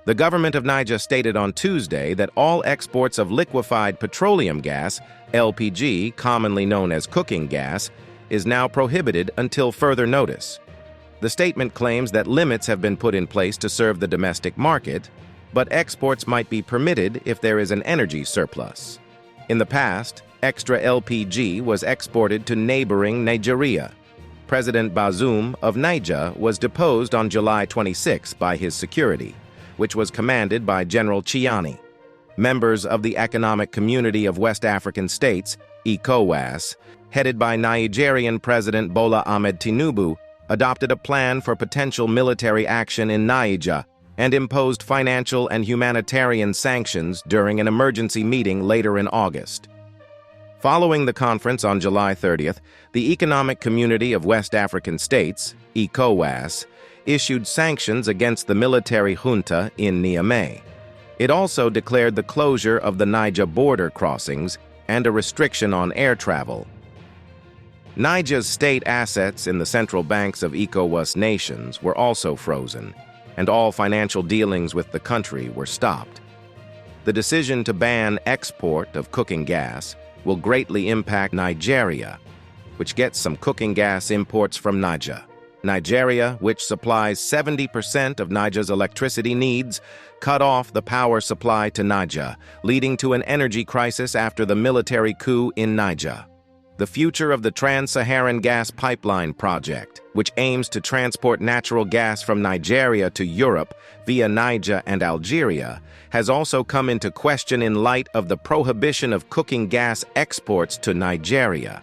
The government of Niger stated on Tuesday that all exports of liquefied petroleum gas, LPG, commonly known as cooking gas, is now prohibited until further notice. The statement claims that limits have been put in place to serve the domestic market, but exports might be permitted if there is an energy surplus. In the past, extra LPG was exported to neighboring Nigeria. President Bazoum of Niger was deposed on July 26 by his security, which was commanded by General Chiani. Members of the Economic Community of West African States, ECOWAS, headed by Nigerian President Bola Ahmed Tinubu, adopted a plan for potential military action in Niger and imposed financial and humanitarian sanctions during an emergency meeting later in August. Following the conference on July 30th, the Economic Community of West African States, ECOWAS, issued sanctions against the military junta in Niamey. It also declared the closure of the Niger border crossings and a restriction on air travel. Niger's state assets in the central banks of ECOWAS nations were also frozen, and all financial dealings with the country were stopped. The decision to ban export of cooking gas will greatly impact Nigeria, which gets some cooking gas imports from Niger. Nigeria, which supplies 70% of Niger's electricity needs, cut off the power supply to Niger, leading to an energy crisis after the military coup in Niger. The future of the Trans-Saharan Gas Pipeline project, which aims to transport natural gas from Nigeria to Europe via Niger and Algeria, has also come into question in light of the prohibition of cooking gas exports to Nigeria.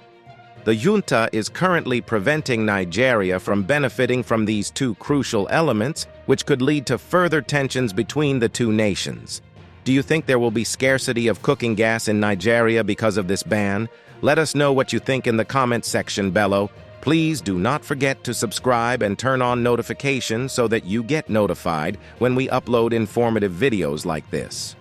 The junta is currently preventing Nigeria from benefiting from these two crucial elements, which could lead to further tensions between the two nations. Do you think there will be scarcity of cooking gas in Nigeria because of this ban? Let us know what you think in the comments section below. Please do not forget to subscribe and turn on notifications so that you get notified when we upload informative videos like this.